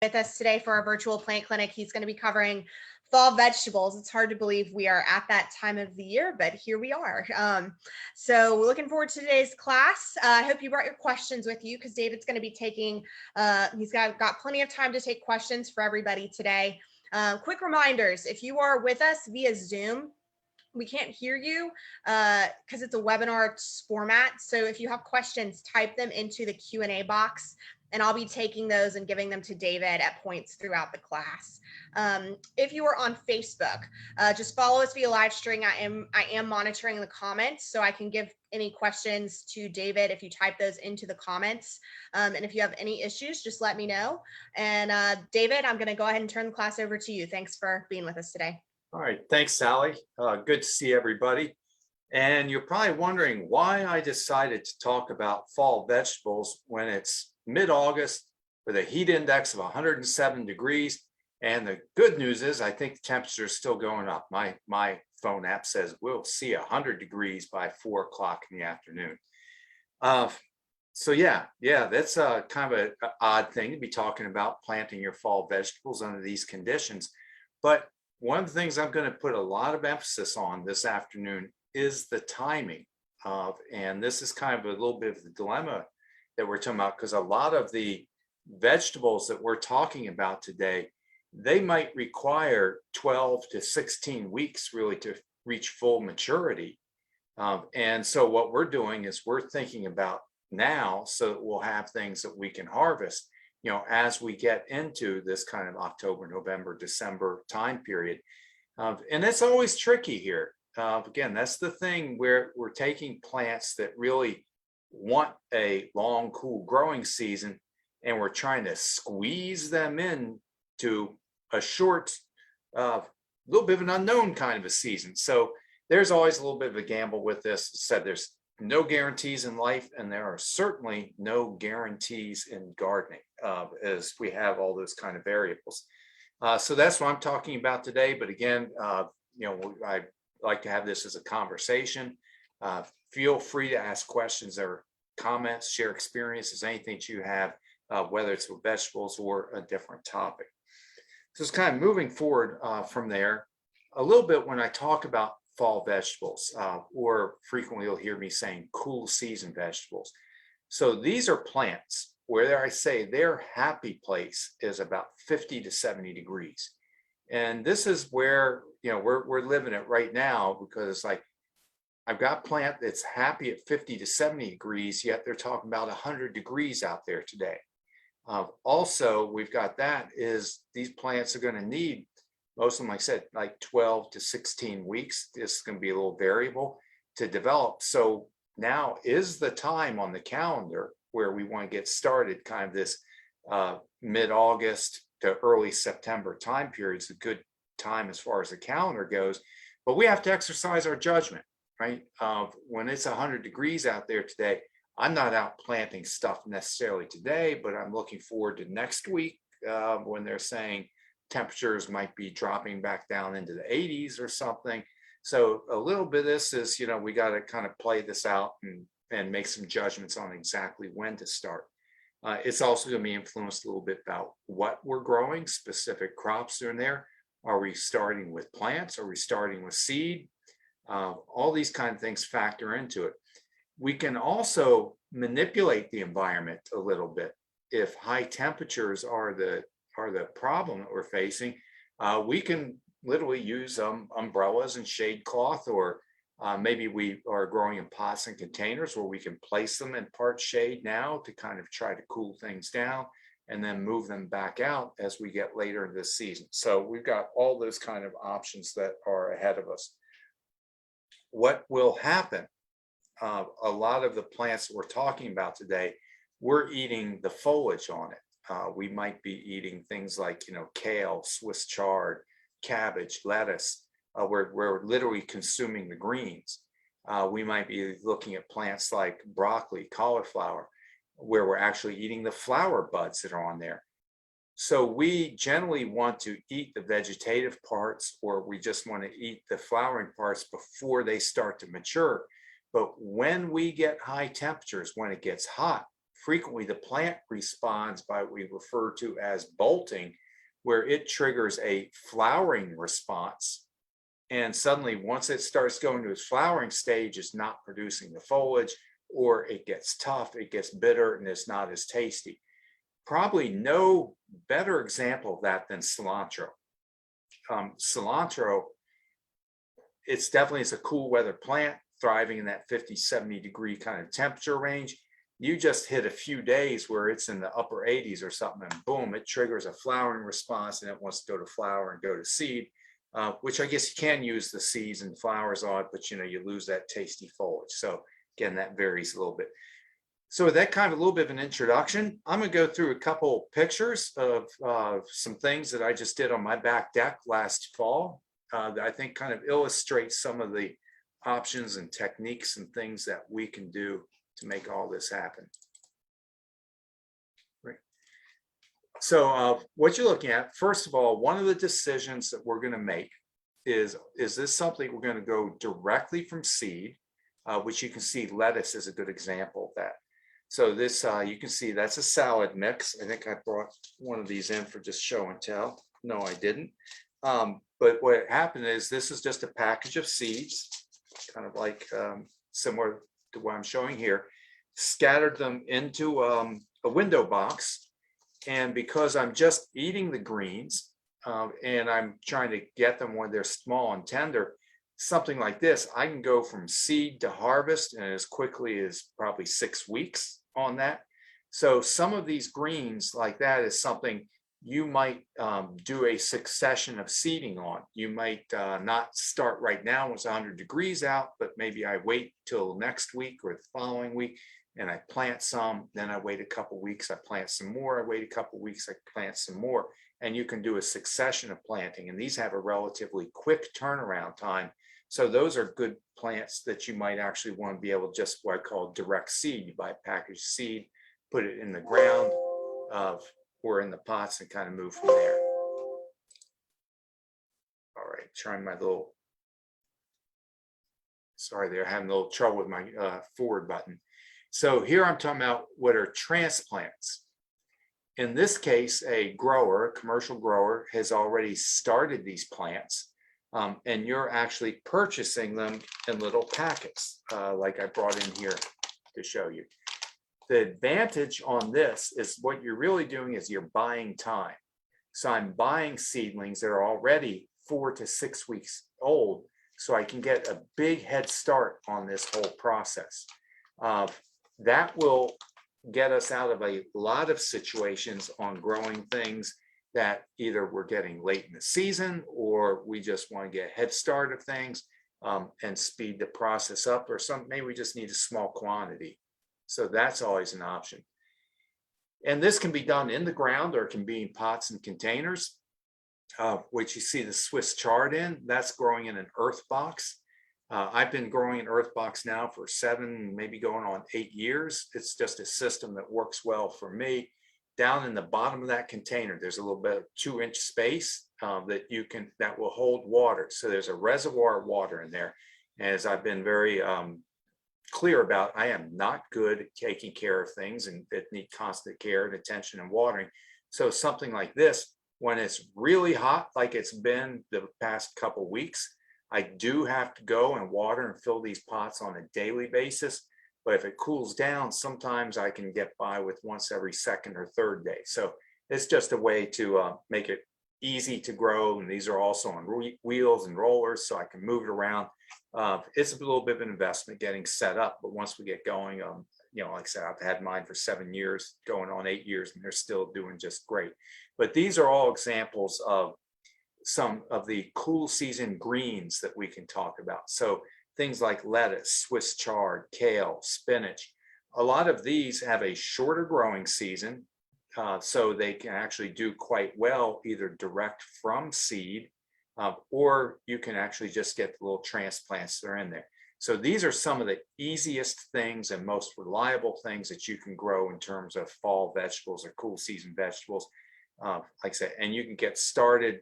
with us today for our virtual plant clinic. He's going to be covering fall vegetables. It's hard to believe we are at that time of the year, but here we are. So looking forward to today's class. I hope you brought your questions with you because David's going to be taking, he's got plenty of time to take questions for everybody today. Quick reminders, if you are with us via Zoom, we can't hear you because it's a webinar format. So if you have questions, type them into the Q&A box, and I'll be taking those and giving them to David at points throughout the class. If you are on Facebook, just follow us via live stream. I am monitoring the comments, so I can give any questions to David if you type those into the comments. And if you have any issues, just let me know. And David, I'm going to go ahead and turn the class over to you. Thanks for being with us today. All right, thanks, Sally. Good to see everybody. And you're probably wondering why I decided to talk about fall vegetables when it's mid-August with a heat index of 107 degrees. And the good news is I think the temperature is still going up. My phone app says we'll see 100 degrees by 4 o'clock in the afternoon. So yeah, that's kind of an odd thing to be talking about, planting your fall vegetables under these conditions. But one of the things I'm going to put a lot of emphasis on this afternoon is the timing of, and this is kind of a little bit of the dilemma that we're talking about, because a lot of the vegetables that we're talking about today, they might require 12 to 16 weeks really to reach full maturity. And so what we're doing is we're thinking about now so that we'll have things that we can harvest, you know, as we get into this kind of October, November, December time period. And it's always tricky here. Again, that's the thing where we're taking plants that really want a long, cool growing season, and we're trying to squeeze them in to a short, little bit of an unknown kind of a season. So there's always a little bit of a gamble with this. Said there's no guarantees in life, and there are certainly no guarantees in gardening, as we have all those kind of variables. So that's what I'm talking about today. But again, you know, I like to have this as a conversation. Feel free to ask questions or comments, share experiences, anything that you have, whether it's with vegetables or a different topic. So it's kind of moving forward from there a little bit when I talk about fall vegetables, or frequently you'll hear me saying cool season vegetables. So these are plants where I say their happy place is about 50 to 70 degrees. And this is where, you know, we're living it right now, because it's like, I've got a plant that's happy at 50 to 70 degrees, yet they're talking about 100 degrees out there today. Also, we've got that is these plants are going to need, most of them, like I said, like 12 to 16 weeks. This is going to be a little variable to develop. So now is the time on the calendar where we want to get started, kind of this mid-August to early September time period is a good time as far as the calendar goes. But we have to exercise our judgment, right? When it's 100 degrees out there today, I'm not out planting stuff necessarily today, but I'm looking forward to next week when they're saying temperatures might be dropping back down into the 80s or something. So a little bit of this is, you know, we got to kind of play this out and make some judgments on exactly when to start. It's also going to be influenced a little bit about what we're growing, specific crops are in there. Are we starting with plants? Are we starting with seed? All these kind of things factor into it. We can also manipulate the environment a little bit. If high temperatures are the problem that we're facing, we can literally use umbrellas and shade cloth, or maybe we are growing in pots and containers where we can place them in part shade now to kind of try to cool things down, and then move them back out as we get later in this season. So we've got all those kind of options that are ahead of us. What will happen? A lot of the plants that we're talking about today, we're eating the foliage on it. We might be eating things like, you know, kale, Swiss chard, cabbage, lettuce. We're literally consuming the greens. We might be looking at plants like broccoli, cauliflower, where we're actually eating the flower buds that are on there. So we generally want to eat the vegetative parts, or we just want to eat the flowering parts before they start to mature. But when we get high temperatures, when it gets hot, frequently the plant responds by what we refer to as bolting, where it triggers a flowering response. And suddenly, once it starts going to its flowering stage, it's not producing the foliage, or it gets tough, it gets bitter, and it's not as tasty. Probably no better example of that than cilantro. Cilantro, it's a cool weather plant thriving in that 50-70 degree kind of temperature range. You just hit a few days where it's in the upper 80s or something, and boom, it triggers a flowering response, and it wants to go to flower and go to seed, which I guess you can use the seeds and flowers on, but you lose that tasty foliage. So again, that varies a little bit. So with that kind of a little bit of an introduction, I'm going to go through a couple pictures of some things that I just did on my back deck last fall that I think kind of illustrates some of the options and techniques and things that we can do to make all this happen. Right. So what you're looking at, first of all, one of the decisions that we're going to make is this something we're going to go directly from seed, which you can see lettuce is a good example of that. So this, you can see that's a salad mix. I think I brought one of these in for just show and tell. No, I didn't. But what happened is this is just a package of seeds, kind of like similar to what I'm showing here, scattered them into a window box. And because I'm just eating the greens and I'm trying to get them when they're small and tender, something like this, I can go from seed to harvest in as quickly as probably 6 weeks on that. So some of these greens like that is something you might do a succession of seeding on. You might not start right now when it's 100 degrees out, but maybe I wait till next week or the following week and I plant some, then I wait a couple weeks, I plant some more, I wait a couple weeks, I plant some more. And you can do a succession of planting, and these have a relatively quick turnaround time. So those are good plants that you might actually want to be able to just what I call direct seed. You buy packaged seed, put it in the ground or in the pots and kind of move from there. All right, trying my little, sorry, they're having a little trouble with my forward button. So here I'm talking about what are transplants. In this case, a grower, a commercial grower, has already started these plants. And you're actually purchasing them in little packets, like I brought in here to show you. The advantage on this is what you're really doing is you're buying time. So I'm buying seedlings that are already 4 to 6 weeks old, so I can get a big head start on this whole process. That will get us out of a lot of situations on growing things that either we're getting late in the season or we just want to get a head start of things and speed the process up, or maybe we just need a small quantity. So that's always an option. And this can be done in the ground or it can be in pots and containers, which you see the Swiss chard in, that's growing in an earth box. I've been growing an earth box now for 7, maybe going on 8 years. It's just a system that works well for me. Down in the bottom of that container, there's a little bit of 2-inch space that will hold water. So there's a reservoir of water in there. And as I've been very clear about, I am not good at taking care of things and that need constant care and attention and watering. So something like this, when it's really hot, like it's been the past couple weeks, I do have to go and water and fill these pots on a daily basis. But if it cools down, sometimes I can get by with once every second or third day. So it's just a way to make it easy to grow. And these are also on wheels and rollers, so I can move it around. It's a little bit of an investment getting set up, but once we get going, like I said, I've had mine for 7 years, going on 8 years, and they're still doing just great. But these are all examples of some of the cool season greens that we can talk about. So things like lettuce, Swiss chard, kale, spinach. A lot of these have a shorter growing season, so they can actually do quite well either direct from seed, or you can actually just get the little transplants that are in there. So these are some of the easiest things and most reliable things that you can grow in terms of fall vegetables or cool season vegetables. Like I said, and you can get started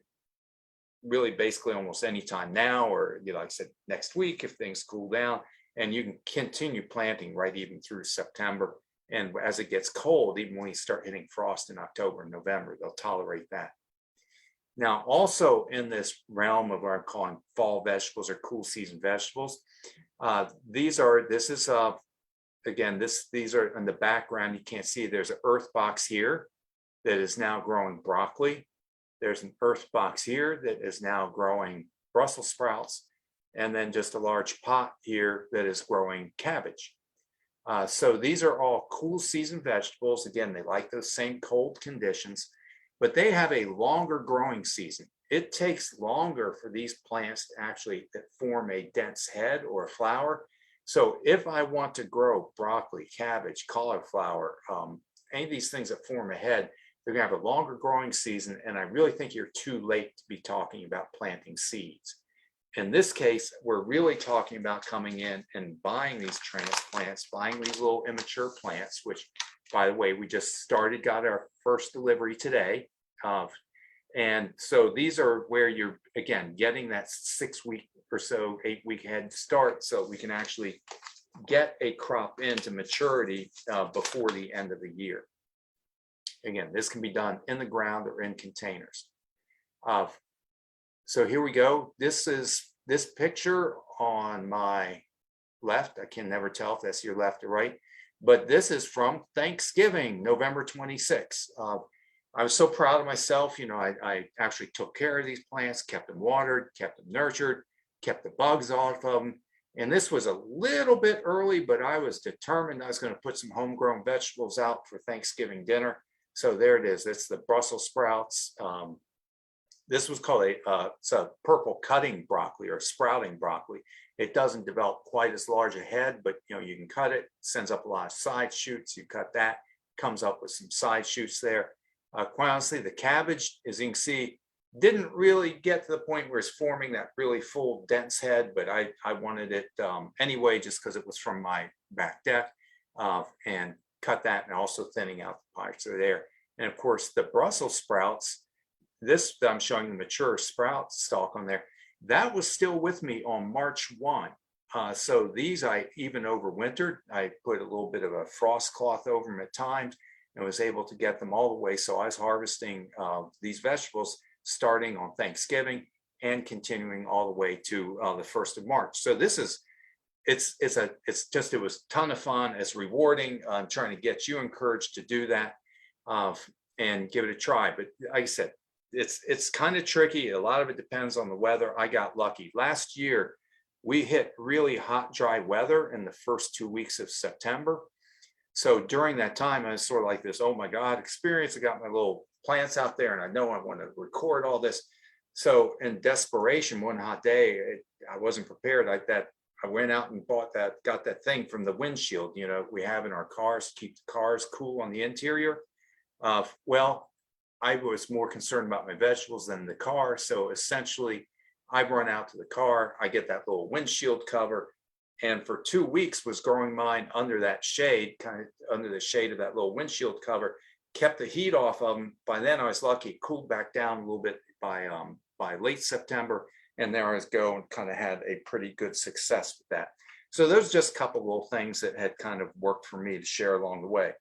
really basically almost any time now, or like I said, next week if things cool down, and you can continue planting right even through September. And as it gets cold, even when you start hitting frost in October and November, they'll tolerate that. Now, also in this realm of what I'm calling fall vegetables or cool season vegetables, these are in the background. You can't see, there's an earth box here that is now growing broccoli. There's an earth box here that is now growing Brussels sprouts, and then just a large pot here that is growing cabbage. So these are all cool season vegetables. Again, they like those same cold conditions, but they have a longer growing season. It takes longer for these plants to actually form a dense head or a flower. So if I want to grow broccoli, cabbage, cauliflower, any of these things that form a head, they're gonna have a longer growing season. And I really think you're too late to be talking about planting seeds. In this case, we're really talking about coming in and buying these transplants, buying these little immature plants, which, by the way, we just got our first delivery today. And so these are where you're, again, getting that 6 week or so, 8 week head start, so we can actually get a crop into maturity before the end of the year. Again, this can be done in the ground or in containers. So here we go. This is this picture on my left. I can never tell if that's your left or right, but this is from Thanksgiving, November 26th. I was so proud of myself. You know, I actually took care of these plants, kept them watered, kept them nurtured, kept the bugs off of them. And this was a little bit early, but I was determined I was going to put some homegrown vegetables out for Thanksgiving dinner. So there it is. It's the Brussels sprouts. This was called it's a purple cutting broccoli or sprouting broccoli. It doesn't develop quite as large a head, but you know, you can cut it, sends up a lot of side shoots. You cut that, comes up with some side shoots there. Quite honestly, the cabbage, as you can see, didn't really get to the point where it's forming that really full dense head, but I wanted it anyway, just because it was from my back deck, and cut that, and also thinning out the parts are there. And of course, the Brussels sprouts, this I'm showing the mature sprout stalk on there, that was still with me on March 1. So these I even overwintered. I put a little bit of a frost cloth over them at times and was able to get them all the way. So I was harvesting these vegetables starting on Thanksgiving and continuing all the way to the 1st of March. So this is, it was a ton of fun. It's rewarding. I'm trying to get you encouraged to do that and give it a try. But like I said, it's kind of tricky. A lot of it depends on the weather. I got lucky. Last year, we hit really hot, dry weather in the first 2 weeks of September. So during that time, I was sort of like this, oh my God, experience. I got my little plants out there and I know I want to record all this. So in desperation, one hot day, I wasn't prepared like that. I went out and got that thing from the windshield, you know, we have in our cars to keep the cars cool on the interior. Well, I was more concerned about my vegetables than the car. So essentially, I run out to the car, I get that little windshield cover, and for 2 weeks was growing mine under that shade, kind of under the shade of that little windshield cover, kept the heat off of them. By then I was lucky, it cooled back down a little bit by late September, and there I was going, kind of had a pretty good success with that. So there's just a couple little things that had kind of worked for me to share along the way.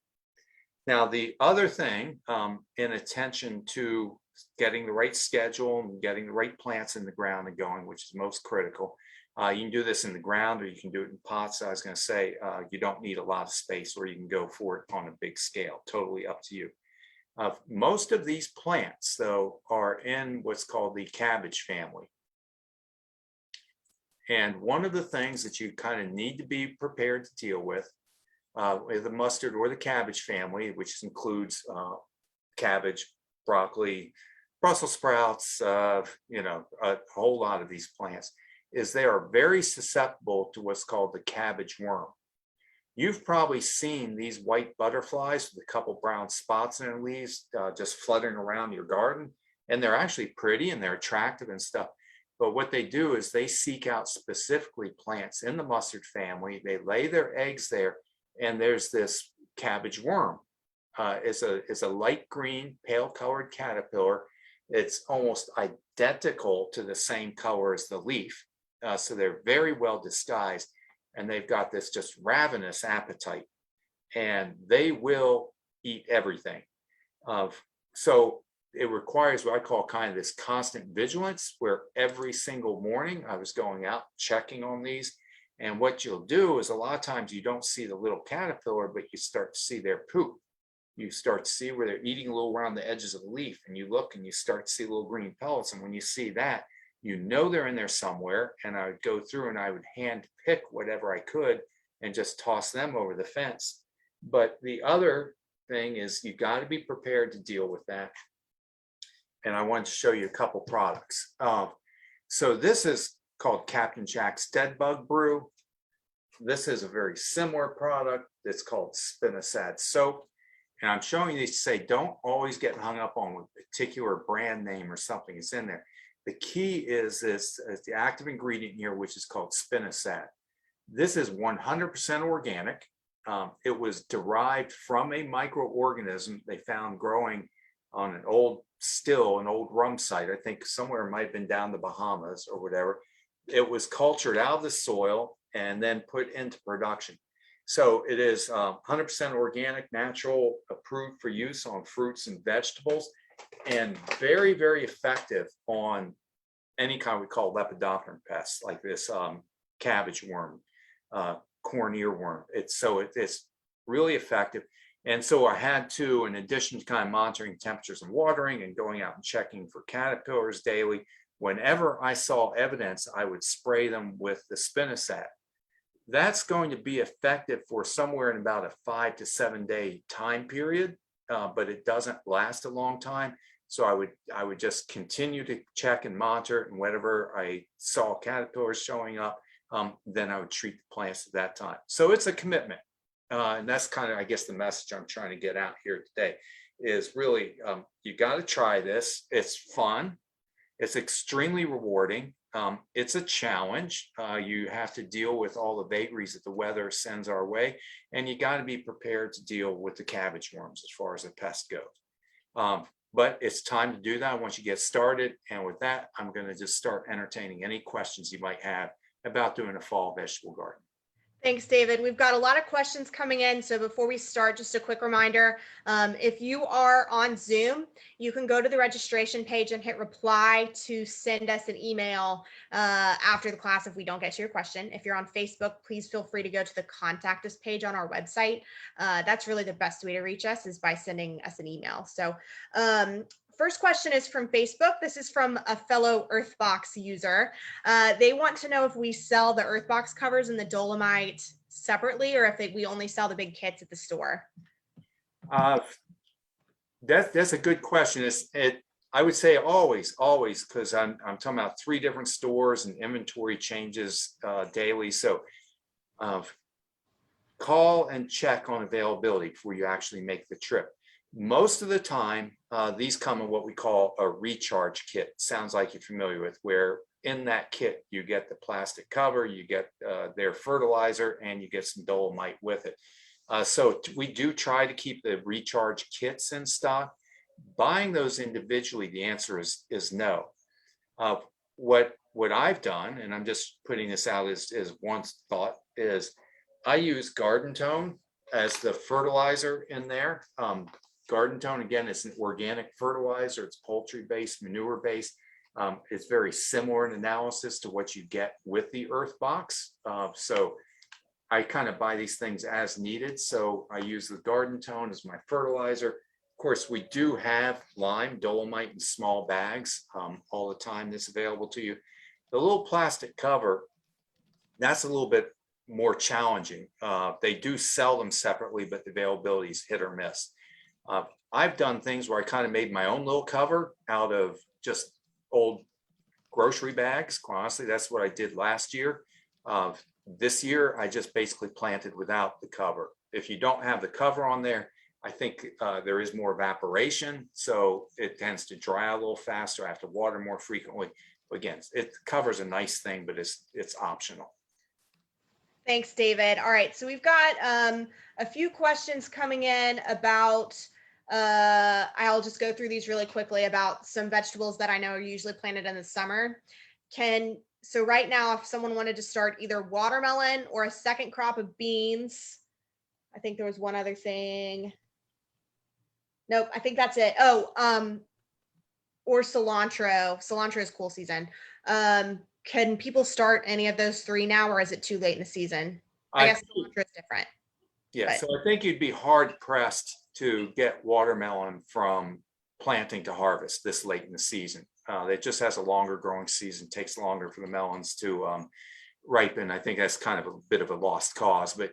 Now, the other thing, in attention to getting the right schedule and getting the right plants in the ground and going, which is most critical, you can do this in the ground or you can do it in pots. I was going to say, you don't need a lot of space, or you can go for it on a big scale, totally up to you. Most of these plants, though, are in what's called the cabbage family. And one of the things that you kind of need to be prepared to deal with the mustard or the cabbage family, which includes cabbage, broccoli, Brussels sprouts, you know, a whole lot of these plants, is they are very susceptible to what's called the cabbage worm. You've probably seen these white butterflies with a couple brown spots in their leaves just fluttering around your garden, and they're actually pretty and they're attractive and stuff. But what they do is they seek out specifically plants in the mustard family. They lay their eggs there, and there's this cabbage worm. It's a light green, pale colored caterpillar. It's almost identical to the same color as the leaf. So they're very well disguised, and they've got this just ravenous appetite. and they will eat everything. So it requires what I call kind of this constant vigilance, where every single morning I was going out checking on these. And what you'll do is a lot of times you don't see the little caterpillar, but you start to see their poop. You start to see where they're eating a little around the edges of the leaf, and you look and you start to see little green pellets. And when you see that, you know they're in there somewhere. And I would go through and I would hand pick whatever I could and just toss them over the fence. But the other thing is you got to be prepared to deal with that. And I wanted to show you a couple products. So this is called Captain Jack's Dead Bug Brew. This is a very similar product. It's called Spinosad Soap. And I'm showing these to say, don't always get hung up on a particular brand name or something that's in there. The key is the active ingredient here, which is called spinosad. This is 100% organic. It was derived from a microorganism they found growing on an old rum site. I think somewhere it might have been down the Bahamas or whatever. It was cultured out of the soil and then put into production. So it is 100% organic, natural, approved for use on fruits and vegetables, and very, very effective on any kind we call lepidopteran pests like this cabbage worm, corn earworm. It's really effective. And so I had to, in addition to kind of monitoring temperatures and watering and going out and checking for caterpillars daily, whenever I saw evidence, I would spray them with the spinosad. That's going to be effective for somewhere in about a 5 to 7 day time period, but it doesn't last a long time. So I would just continue to check and monitor, and whenever I saw caterpillars showing up, then I would treat the plants at that time. So it's a commitment. And that's kind of, I guess, the message I'm trying to get out here today is really, you got to try this. It's fun. It's extremely rewarding. It's a challenge. You have to deal with all the vagaries that the weather sends our way, and you got to be prepared to deal with the cabbage worms as far as the pest goes. But it's time to do that once you get started. And with that, I'm going to just start entertaining any questions you might have about doing a fall vegetable garden. Thanks, David. We've got a lot of questions coming in. So before we start, just a quick reminder, if you are on Zoom, you can go to the registration page and hit reply to send us an email after the class if we don't get to your question. If you're on Facebook, please feel free to go to the contact us page on our website. That's really the best way to reach us, is by sending us an email. So first question is from Facebook. This is from a fellow Earthbox user. They want to know if we sell the Earthbox covers and the dolomite separately, or if we only sell the big kits at the store. That's a good question. I would say always, because I'm talking about 3 different stores and inventory changes daily. So call and check on availability before you actually make the trip. Most of the time, these come in what we call a recharge kit. Sounds like you're familiar with, where in that kit, you get the plastic cover, you get their fertilizer, and you get some dolomite with it. So we do try to keep the recharge kits in stock. Buying those individually, the answer is no. What I've done, and I'm just putting this out as one thought, is I use Garden Tone as the fertilizer in there. Garden Tone, again, is an organic fertilizer. It's poultry-based, manure-based. It's very similar in analysis to what you get with the Earthbox. So I kind of buy these things as needed. So I use the Garden Tone as my fertilizer. Of course, we do have lime, dolomite in small bags all the time that's available to you. The little plastic cover, that's a little bit more challenging. They do sell them separately, but the availability is hit or miss. I've done things where I kind of made my own little cover out of just old grocery bags. Quite honestly, that's what I did last year. This year, I just basically planted without the cover. If you don't have the cover on there, I think there is more evaporation, so it tends to dry out a little faster. I have to water more frequently. Again, it covers a nice thing, but it's optional. Thanks, David. All right, so we've got a few questions coming in about, I'll just go through these really quickly, about some vegetables that I know are usually planted in the summer. So right now, if someone wanted to start either watermelon or a second crop of beans, I think there was one other thing. Nope, I think that's it. Oh, or cilantro. Cilantro is cool season. Can people start any of those three now, or is it too late in the season? I guess cilantro is different. Yeah, but so I think you'd be hard pressed to get watermelon from planting to harvest this late in the season. It just has a longer growing season, takes longer for the melons to ripen. I think that's kind of a bit of a lost cause, but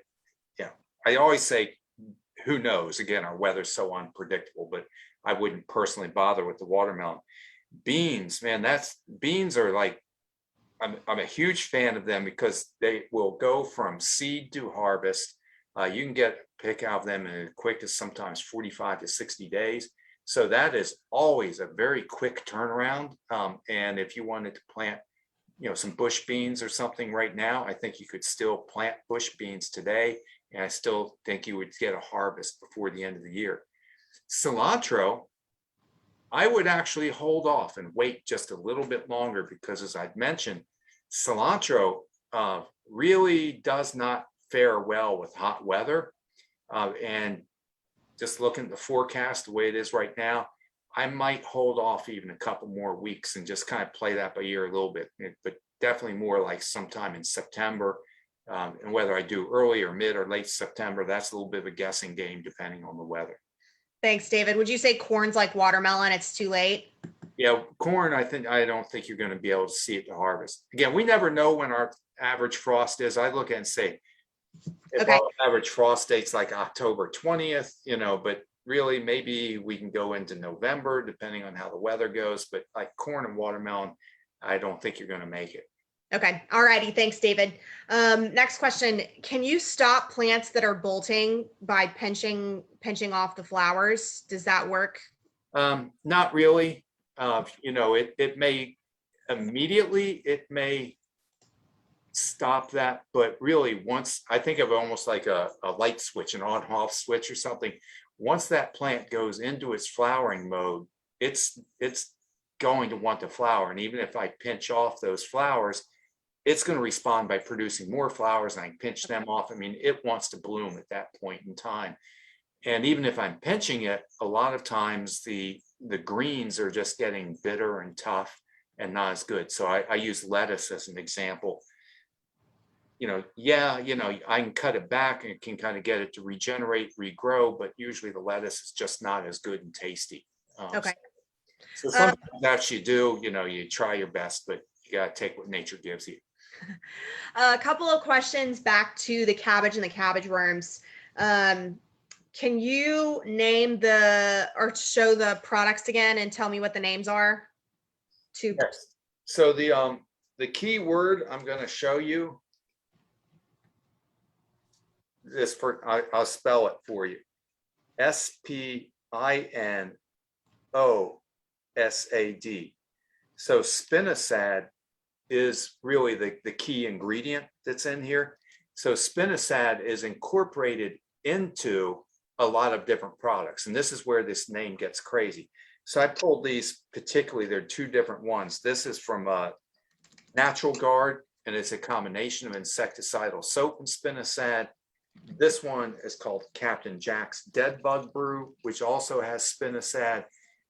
yeah, I always say, who knows? Again, our weather's so unpredictable, but I wouldn't personally bother with the watermelon. Beans, man, beans are like, I'm a huge fan of them because they will go from seed to harvest. You can get pick out of them in as quick as sometimes 45 to 60 days. So that is always a very quick turnaround. And if you wanted to plant, some bush beans or something right now, I think you could still plant bush beans today. And I still think you would get a harvest before the end of the year. Cilantro, I would actually hold off and wait just a little bit longer because, as I've mentioned, cilantro really does not fare well with hot weather. And just looking at the forecast the way it is right now, I might hold off even a couple more weeks and just kind of play that by ear a little bit, but definitely more like sometime in September. And whether I do early or mid or late September, that's a little bit of a guessing game depending on the weather. Thanks, David. Would you say corn's like watermelon? It's too late? Yeah, corn, I don't think you're going to be able to see it to harvest. Again, we never know when our average frost is. I look at it and say, if Okay. our average frost date's like October 20th, but really maybe we can go into November, depending on how the weather goes. But like corn and watermelon, I don't think you're going to make it. Okay. All righty. Thanks, David. Next question. Can you stop plants that are bolting by pinching off the flowers? Does that work? Not really. It may immediately, it may stop that, but really once, I think of it almost like a light switch, an on-off switch or something. Once that plant goes into its flowering mode, it's going to want to flower. And even if I pinch off those flowers, it's going to respond by producing more flowers, and I pinch them off. I mean, it wants to bloom at that point in time. And even if I'm pinching it, a lot of times the greens are just getting bitter and tough and not as good. So I use lettuce as an example. I can cut it back and can kind of get it to regenerate, regrow, but usually the lettuce is just not as good and tasty. Okay. So sometimes that you do, you try your best, but you got to take what nature gives you. A couple of questions back to the cabbage and the cabbage worms. Can you name or show the products again and tell me what the names are? Yes. So the key word I'm going to show you I'll spell it for you. Spinosad. So spinosad is really the key ingredient that's in here. So spinosad is incorporated into a lot of different products. And this is where this name gets crazy. So I pulled these particularly, there are two different ones. This is from Natural Guard, and it's a combination of insecticidal soap and spinosad. This one is called Captain Jack's Dead Bug Brew, which also has spinosad.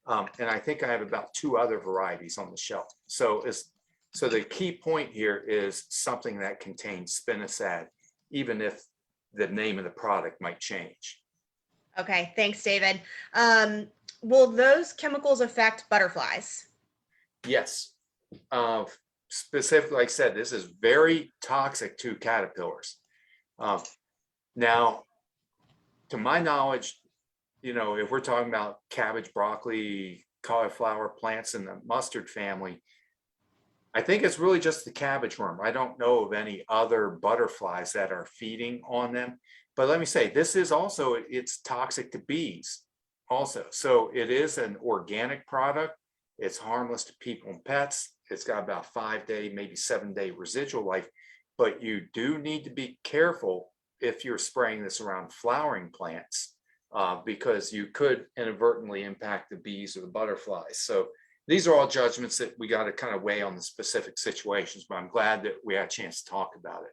And I think I have about two other varieties on the shelf. So the key point here is something that contains spinosad, even if the name of the product might change. Okay, thanks, David. Will those chemicals affect butterflies? Yes. Specifically, like I said, this is very toxic to caterpillars. Now, to my knowledge, if we're talking about cabbage, broccoli, cauliflower plants in the mustard family, I think it's really just the cabbage worm. I don't know of any other butterflies that are feeding on them. But let me say, this is also, it's toxic to bees also. So it is an organic product. It's harmless to people and pets. It's got about 5-day, maybe 7-day residual life. But you do need to be careful if you're spraying this around flowering plants, because you could inadvertently impact the bees or the butterflies. So these are all judgments that we got to kind of weigh on the specific situations, but I'm glad that we had a chance to talk about it.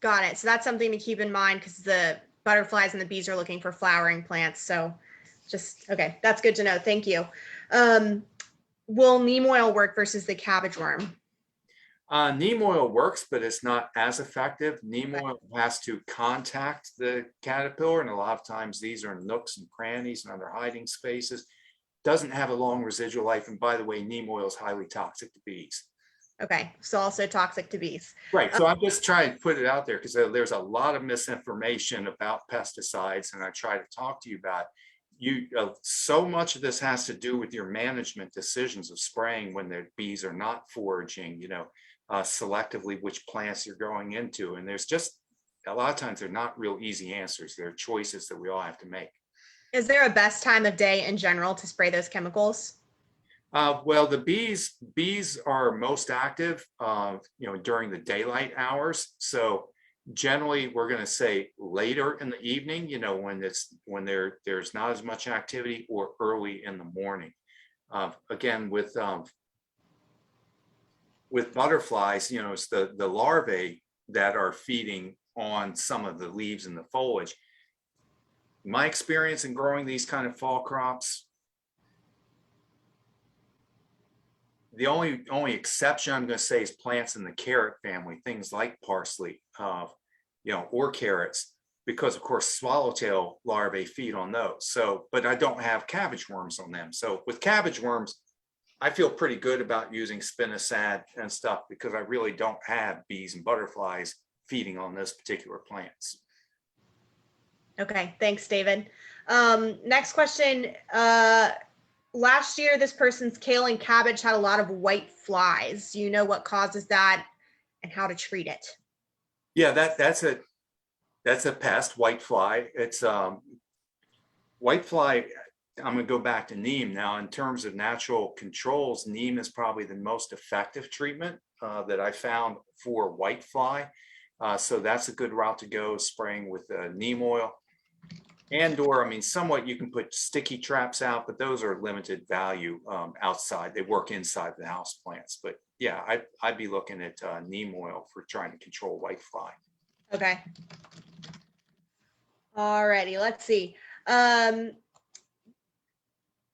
Got it. So that's something to keep in mind, because the butterflies and the bees are looking for flowering plants. So okay, that's good to know. Thank you. Will neem oil work versus the cabbage worm? Neem oil works, but it's not as effective. Neem Okay. oil has to contact the caterpillar, and a lot of times these are nooks and crannies and other hiding spaces. Doesn't have a long residual life, and by the way, neem oil is highly toxic to bees. Okay, so also toxic to bees. Right, so I'm just trying to put it out there because there's a lot of misinformation about pesticides, and I try to talk to you about so much of this has to do with your management decisions of spraying when the bees are not foraging, selectively which plants you're going into. And there's just a lot of times they're not real easy answers. They're choices that we all have to make. Is there a best time of day in general to spray those chemicals? Well, the bees are most active, during the daylight hours. So generally, we're going to say later in the evening, when there's not as much activity, or early in the morning. Again, with butterflies, it's the larvae that are feeding on some of the leaves and the foliage. My experience in growing these kind of fall crops, the only exception I'm going to say is plants in the carrot family, things like parsley, or carrots, because of course swallowtail larvae feed on those. So, but I don't have cabbage worms on them. So with cabbage worms, I feel pretty good about using spinosad and stuff because I really don't have bees and butterflies feeding on those particular plants. Okay, thanks, David. Next question. Last year, this person's kale and cabbage had a lot of white flies. Do you know what causes that and how to treat it? Yeah, that's a pest, white fly. It's white fly. I'm going to go back to neem now. In terms of natural controls, neem is probably the most effective treatment that I found for white fly. So that's a good route to go, spraying with neem oil. And/or, somewhat you can put sticky traps out, but those are limited value outside. They work inside the house plants. But yeah, I'd be looking at neem oil for trying to control white fly. Okay. Alrighty, let's see.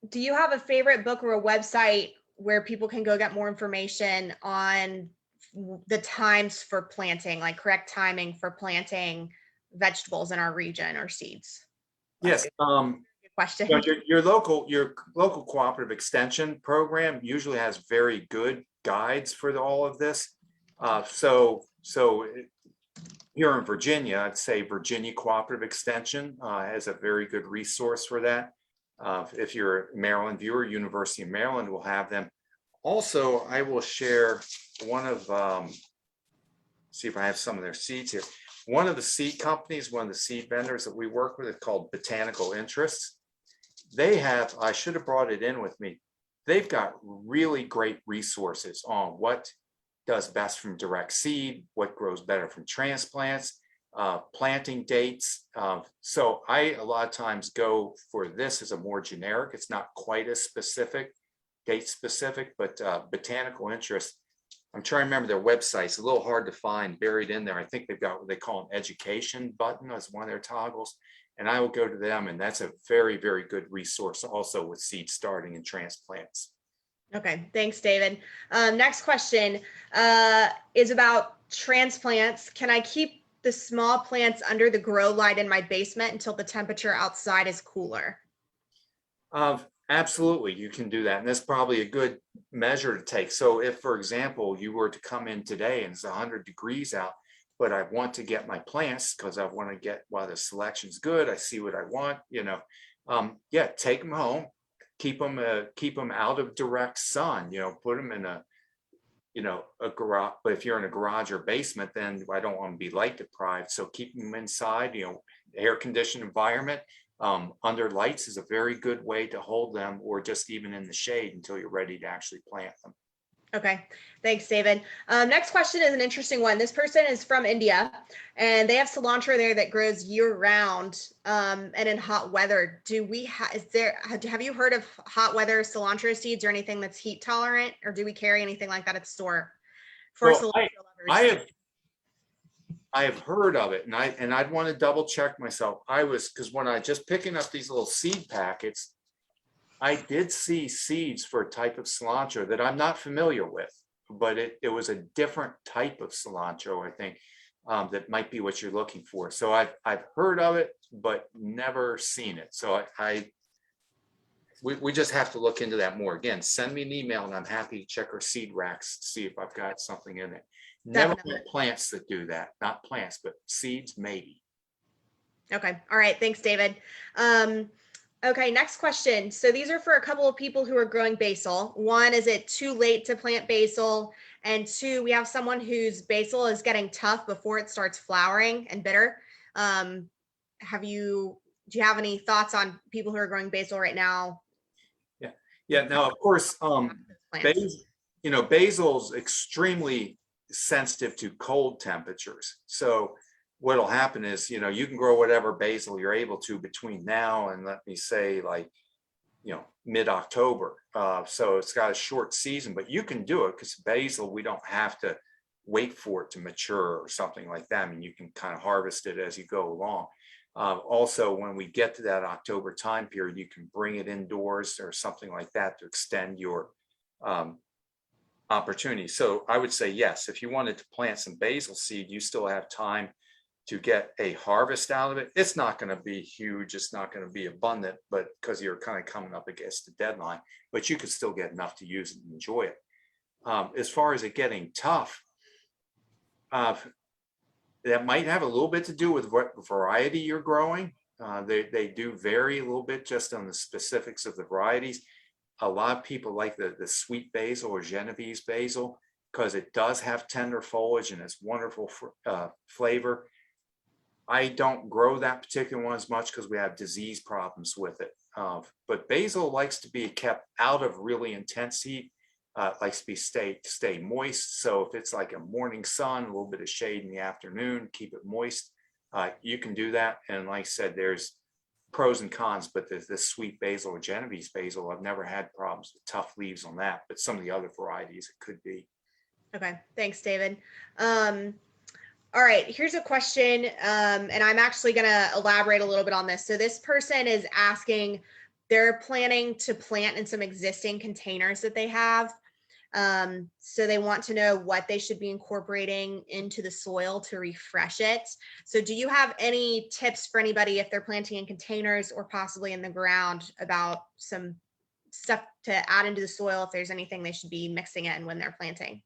Do you have a favorite book or a website where people can go get more information on the times for planting, like correct timing for planting vegetables in our region or seeds? Yes. Good question. Your local cooperative extension program usually has very good guides for all of this. So here in Virginia, I'd say Virginia Cooperative Extension has a very good resource for that. If you're a Maryland viewer, University of Maryland will have them. Also, I will share one of, see if I have some of their seeds here. One of the seed companies, one of the seed vendors that we work with is called Botanical Interests. They have, I should have brought it in with me. They've got really great resources on what does best from direct seed, what grows better from transplants, planting dates. So I, a lot of times, go for this as a more generic. It's not quite as specific, date specific, but Botanical Interest. I'm trying to remember their website. It's a little hard to find buried in there. I think they've got what they call an education button as one of their toggles. And I will go to them, and that's a very, very good resource also with seed starting and transplants. Okay, thanks, David. Next question is about transplants. Can I keep the small plants under the grow light in my basement until the temperature outside is cooler? Absolutely, you can do that. And that's probably a good measure to take. So if, for example, you were to come in today and it's 100 degrees out, but I want to get my plants because I want to get, while the selection's good, I see what I want, yeah, take them home, keep them out of direct sun, put them in a garage. But if you're in a garage or basement, then I don't want to be light deprived. So keep them inside, air conditioned environment. Under lights is a very good way to hold them, or just even in the shade until you're ready to actually plant them. Okay, thanks, David. Next question is an interesting one. This person is from India, and they have cilantro there that grows year round and in hot weather. Have you heard of hot weather cilantro seeds or anything that's heat tolerant, or do we carry anything like that at the store for cilantro lovers? I have heard of it, and I'd want to double check myself. Because when I just picking up these little seed packets, I did see seeds for a type of cilantro that I'm not familiar with, but it was a different type of cilantro, I think, that might be what you're looking for. So I've heard of it, but never seen it. So we just have to look into that more. Again, send me an email and I'm happy to check our seed racks to see if I've got something in it. Never Definitely. met plants that do that. Not plants, but seeds, maybe. Okay. All right. Thanks, David. Okay, next question. So these are for a couple of people who are growing basil. One, is it too late to plant basil? And two, we have someone whose basil is getting tough before it starts flowering and bitter. Do you have any thoughts on people who are growing basil right now? Yeah. Now, of course, Plants. basil's extremely sensitive to cold temperatures. So what'll happen is, you can grow whatever basil you're able to between now and, let me say, like, mid-October. So it's got a short season, but you can do it because basil, we don't have to wait for it to mature or something like that. I mean, you can kind of harvest it as you go along. Also, when we get to that October time period, you can bring it indoors or something like that to extend your opportunity. So I would say, yes, if you wanted to plant some basil seed, you still have time to get a harvest out of it. It's not going to be huge. It's not going to be abundant, but because you're kind of coming up against the deadline, but you could still get enough to use and enjoy it. As far as it getting tough, that might have a little bit to do with what variety you're growing. They do vary a little bit just on the specifics of the varieties. A lot of people like the sweet basil or Genovese basil because it does have tender foliage and it's wonderful flavor. I don't grow that particular one as much because we have disease problems with it. But basil likes to be kept out of really intense heat. Likes to be stay moist. So if it's like a morning sun, a little bit of shade in the afternoon, keep it moist. You can do that. And like I said, there's pros and cons, but the sweet basil or Genovese basil, I've never had problems with tough leaves on that, but some of the other varieties it could be. Okay, thanks, David. All right, here's a question, and I'm actually going to elaborate a little bit on this. So this person is asking, they're planning to plant in some existing containers that they have. So they want to know what they should be incorporating into the soil to refresh it. So do you have any tips for anybody if they're planting in containers or possibly in the ground about some stuff to add into the soil, if there's anything they should be mixing in when they're planting?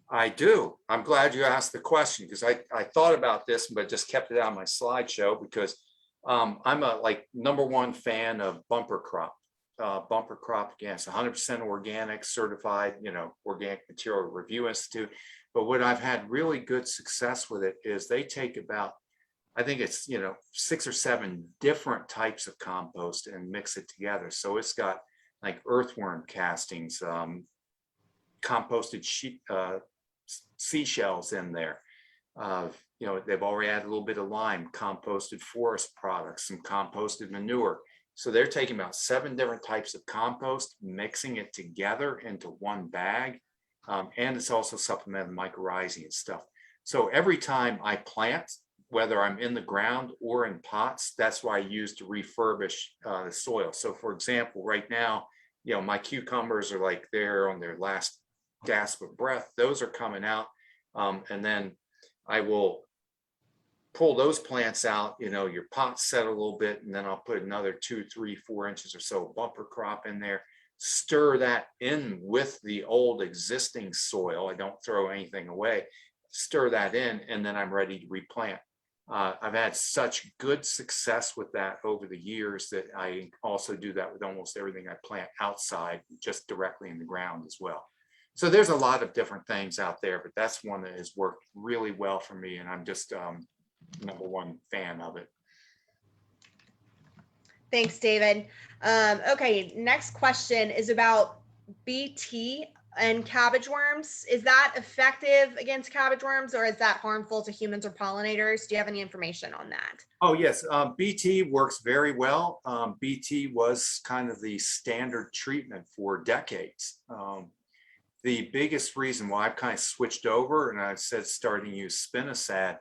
I do. I'm glad you asked the question because I thought about this, but just kept it on my slideshow because I'm a #1 fan of bumper crop. Bumper crop, again, it's 100% organic, certified, Organic Material Review Institute. But what I've had really good success with it is they take about, I think it's 6 or 7 different types of compost and mix it together. So it's got like earthworm castings, composted seashells in there. They've already added a little bit of lime, composted forest products, some composted manure. So they're taking about 7 different types of compost, mixing it together into one bag. And it's also supplemented mycorrhizae and stuff. So every time I plant, whether I'm in the ground or in pots, that's what I use to refurbish the soil. So for example, right now, my cucumbers are like they're on their last gasp of breath. Those are coming out. And then I will pull those plants out, your pot set a little bit, and then I'll put another 2, 3, 4 inches or so bumper crop in there, stir that in with the old existing soil. I don't throw anything away, stir that in, and then I'm ready to replant. I've had such good success with that over the years that I also do that with almost everything I plant outside, just directly in the ground as well. So there's a lot of different things out there, but that's one that has worked really well for me, and I'm just #1 fan of it. Thanks, David. Okay, next question is about BT and cabbage worms. Is that effective against cabbage worms, or is that harmful to humans or pollinators? Do you have any information on that? Oh, yes. BT works very well. BT was kind of the standard treatment for decades. The biggest reason why I've kind of switched over and I've said starting to use Spinosad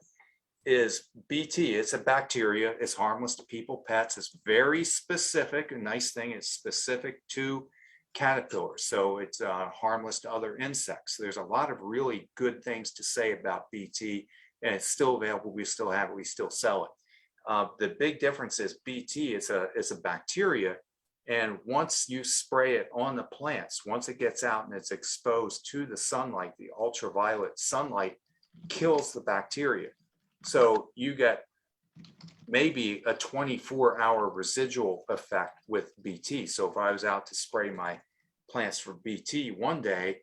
is BT. It's a bacteria. It's harmless to people, pets. It's very specific. A nice thing, it's specific to caterpillars. So it's harmless to other insects. There's a lot of really good things to say about BT, and it's still available. We still have it. We still sell it. The big difference is BT is a bacteria. And once you spray it on the plants, once it gets out and it's exposed to the sunlight, the ultraviolet sunlight kills the bacteria. So you get maybe a 24-hour residual effect with BT. So if I was out to spray my plants for BT one day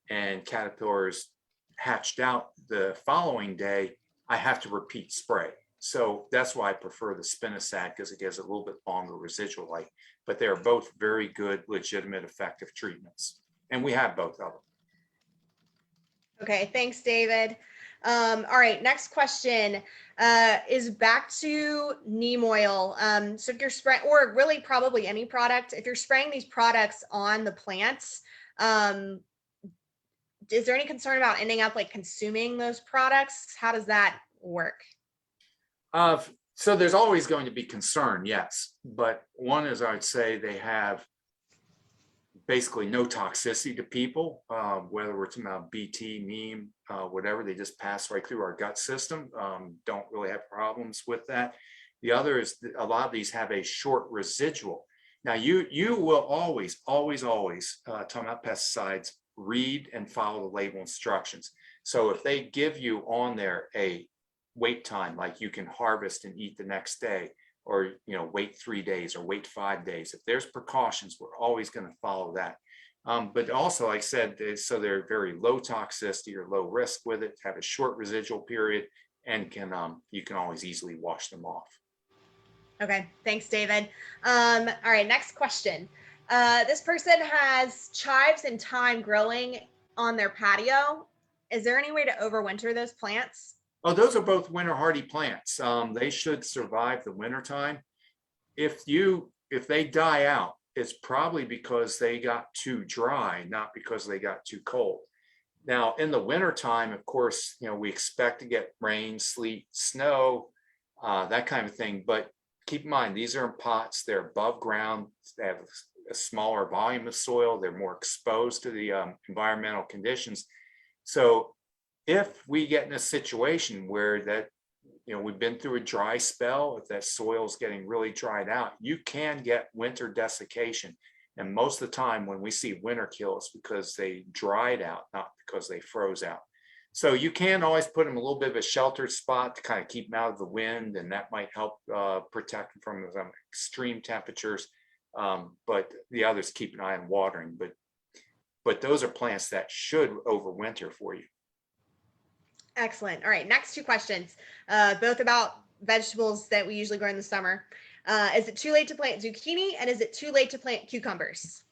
and caterpillars hatched out the following day, I have to repeat spray. So that's why I prefer the Spinosad, because it gives a little bit longer residual life. But they're both very good, legitimate, effective treatments. And we have both of them. Okay, thanks, David. All right, next question is back to neem oil. So if you're spraying, or really probably any product, if you're spraying these products on the plants, is there any concern about ending up like consuming those products? How does that work? So there's always going to be concern, yes. But one is, I'd say they have basically no toxicity to people, whether we're talking about BT, Neem, whatever, they just pass right through our gut system. Don't really have problems with that. The other is a lot of these have a short residual. Now you will always, talking about pesticides, read and follow the label instructions. So if they give you on there a wait time, like you can harvest and eat the next day, or wait 3 days or wait 5 days, if there's precautions, we're always going to follow that. But also, like I said, so they're very low toxicity or low risk with it, have a short residual period, and you can always easily wash them off. Okay, thanks, David. All right, next question. This person has chives and thyme growing on their patio. Is there any way to overwinter those plants? Oh, those are both winter hardy plants. They should survive the winter time. If they die out, it's probably because they got too dry, not because they got too cold. Now, in the winter time, of course, we expect to get rain, sleet, snow, that kind of thing. But keep in mind, these are in pots. They're above ground. They have a smaller volume of soil. They're more exposed to the environmental conditions. So if we get in a situation where that, we've been through a dry spell, if that soil is getting really dried out, you can get winter desiccation. And most of the time when we see winter kill, it's because they dried out, not because they froze out. So you can always put them a little bit of a sheltered spot to kind of keep them out of the wind, and that might help protect them from extreme temperatures. But the others, keep an eye on watering. But those are plants that should overwinter for you. Excellent. All right, next two questions, both about vegetables that we usually grow in the summer. Is it too late to plant zucchini, and is it too late to plant cucumbers?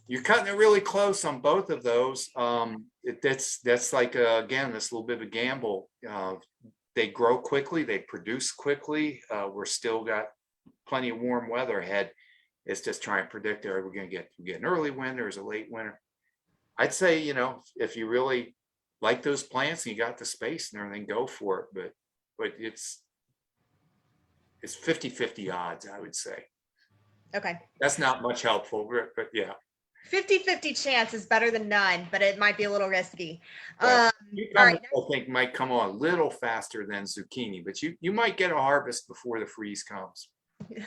You're cutting it really close on both of those. That's like, again, this little bit of a gamble. They grow quickly, they produce quickly. We're still got plenty of warm weather ahead. It's just trying to predict, are we going to get an early winter, is a late winter? I'd say, if you really like those plants and you got the space and everything, go for it. But it's 50-50 odds, I would say. Okay. That's not much helpful, but yeah. 50-50 chance is better than none, but it might be a little risky. All right. I think might come on a little faster than zucchini, but you might get a harvest before the freeze comes.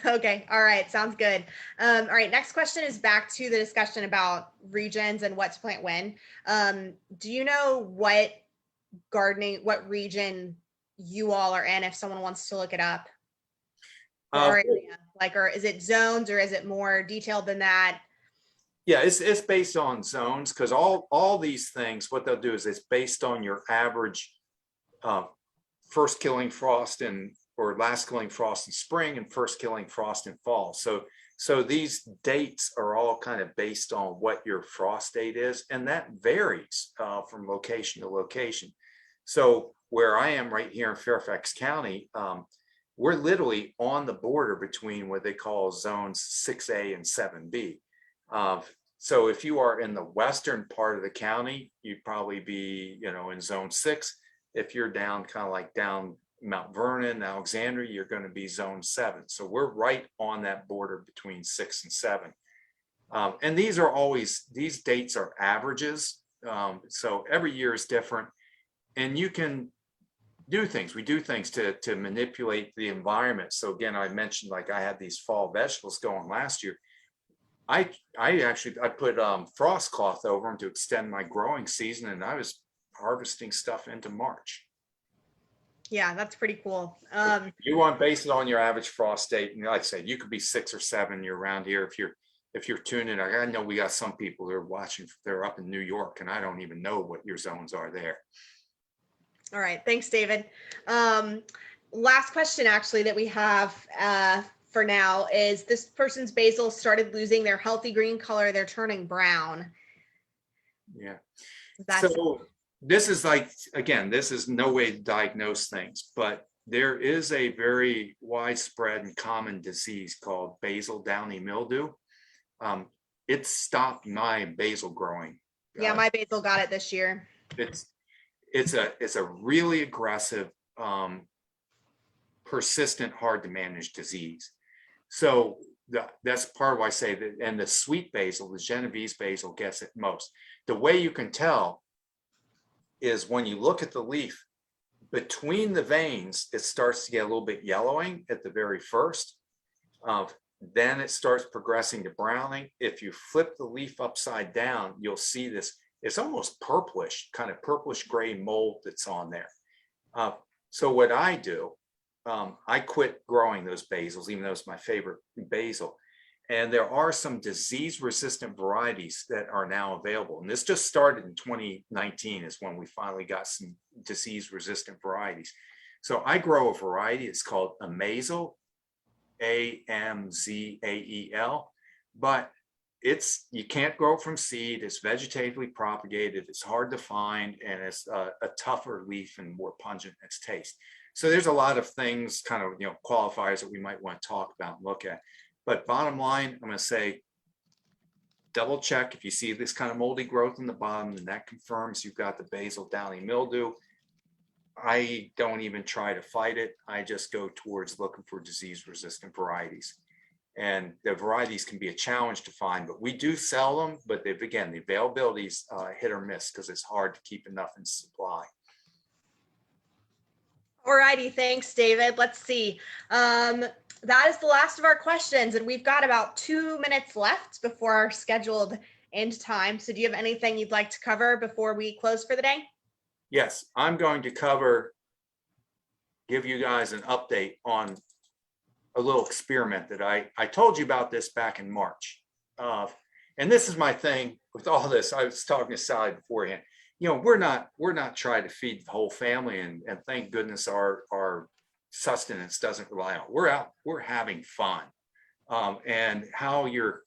Okay. All right. Sounds good. All right. Next question is back to the discussion about regions and what to plant when. Do you know what region you all are in, if someone wants to look it up? Or is it zones, or is it more detailed than that? Yeah, it's based on zones, because all these things, what they'll do is it's based on your average first killing frost or last killing frost in spring and first killing frost in fall. So these dates are all kind of based on what your frost date is, and that varies from location to location. So where I am right here in Fairfax County, we're literally on the border between what they call zones 6A and 7B. So if you are in the western part of the county, you'd probably be, in zone 6. If you're down kind of like down Mount Vernon, Alexandria, you're going to be zone 7. So we're right on that border between 6 and 7. And these dates are averages. So every year is different. And you can we do things to manipulate the environment. So again, I mentioned, like, I had these fall vegetables going last year. I put frost cloth over them to extend my growing season, and I was harvesting stuff into March. Yeah, that's pretty cool. You want to base it on your average frost date, and like I said, you could be 6 or 7 year around here. If you're tuning in, I know we got some people who are watching, they're up in New York, and I don't even know what your zones are there. All right, thanks, David. Last question actually that we have for now is, this person's basil started losing their healthy green color. They're turning brown. Yeah. So this is like, again, this is no way to diagnose things, but there is a very widespread and common disease called Basil Downy mildew. It stopped my basil growing. Yeah, my basil got it this year. It's a really aggressive, persistent, hard to manage disease. So that's part of why I say that. And the sweet basil, the Genovese basil, gets it most. The way you can tell is when you look at the leaf between the veins, it starts to get a little bit yellowing at the very first. Then it starts progressing to browning. If you flip the leaf upside down, you'll see this. It's almost purplish, kind of purplish gray mold that's on there. So what I do, I quit growing those basils, even though it's my favorite basil. And there are some disease-resistant varieties that are now available. And this just started in 2019 is when we finally got some disease-resistant varieties. So I grow a variety, it's called Amzael, Amzael, but you can't grow it from seed. It's vegetatively propagated. It's hard to find, and it's a tougher leaf and more pungent in its taste. So there's a lot of things, kind of, qualifiers that we might want to talk about and look at. But bottom line, I'm going to say, double check if you see this kind of moldy growth in the bottom, and that confirms you've got the Basil Downy mildew. I don't even try to fight it. I just go towards looking for disease-resistant varieties. And the varieties can be a challenge to find, but we do sell them. But again, the availability is hit or miss because it's hard to keep enough in supply. All righty, thanks, David. Let's see. That is the last of our questions, and we've got about 2 minutes left before our scheduled end time. So do you have anything you'd like to cover before we close for the day? Yes, I'm going to give you guys an update on a little experiment that I told you about this back in March. And this is my thing with all this. I was talking to Sally beforehand. We're not trying to feed the whole family, and thank goodness our sustenance doesn't rely on. We're having fun. And how your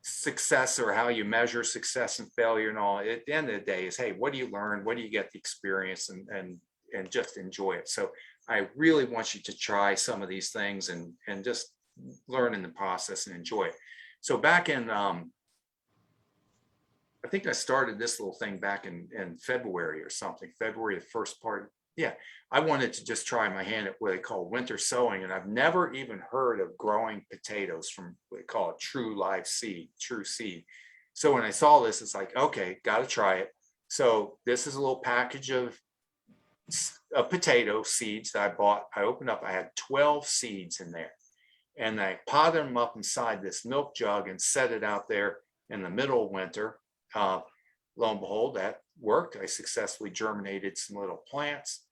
success, or how you measure success and failure and all, at the end of the day is, hey, what do you learn? What do you get the experience, and just enjoy it. So I really want you to try some of these things and just learn in the process and enjoy it. So back in, I think I started this little thing back in February or something, February, the first part. Yeah, I wanted to just try my hand at what they call winter sowing. And I've never even heard of growing potatoes from what they call a true seed. So when I saw this, it's like, okay, got to try it. So this is a little package of potato seeds that I bought. I opened up, I had 12 seeds in there, and I potted them up inside this milk jug and set it out there in the middle of winter. Lo and behold, that worked. I successfully germinated some little plants,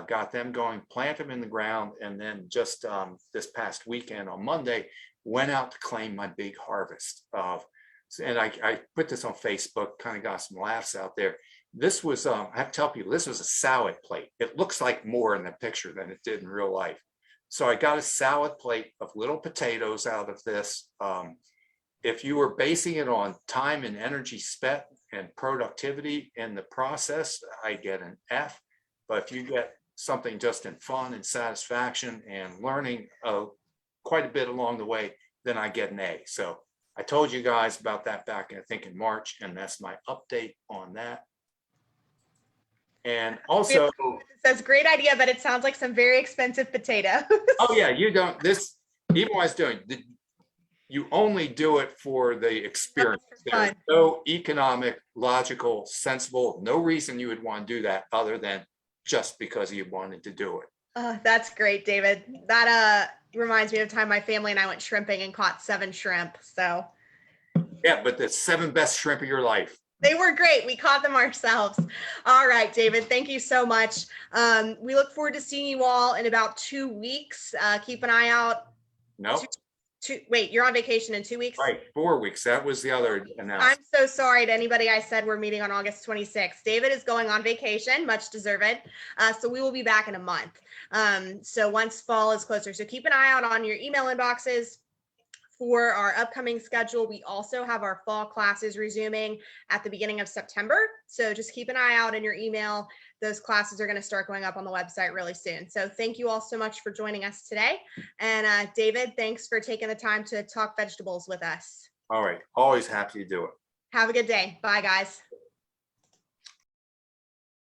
got them going, plant them in the ground, and then just this past weekend on Monday, went out to claim my big harvest. And I put this on Facebook, kind of got some laughs out there. This was, I have to tell people, this was a salad plate. It looks like more in the picture than it did in real life. So I got a salad plate of little potatoes out of this. If you were basing it on time and energy spent and productivity in the process, I get an F. But if you get something just in fun and satisfaction and learning quite a bit along the way, then I get an A. So I told you guys about that back, I think, in March, and that's my update on that. And also, It says great idea, but it sounds like some very expensive potatoes. oh yeah, you don't, this, even when I was doing, you only do it for the experience. There's Fun. no economic, logical, sensible, no reason you would want to do that other than just because you wanted to do it. That's great, David. That reminds me of the time my family and I went shrimping and caught 7 shrimp. So Yeah, but the 7 best shrimp of your life. they were great. We caught them ourselves. All right, David, thank you so much. We look forward to seeing you all in about 2 weeks. Keep an eye out. No, Wait, you're on vacation in 2 weeks? right, 4 weeks. That was the other I'm announcement. so sorry to anybody I said we're meeting on August 26th. David is going on vacation, much deserved. So we will be back in a month. So once fall is closer. So keep an eye out on your email inboxes for our upcoming schedule. We also have our fall classes resuming at the beginning of September. So just keep an eye out in your email. Those classes are going to start going up on the website really soon. So thank you all so much for joining us today. And David, thanks for taking the time to talk vegetables with us. All right, always happy to do it. Have a good day. Bye, guys.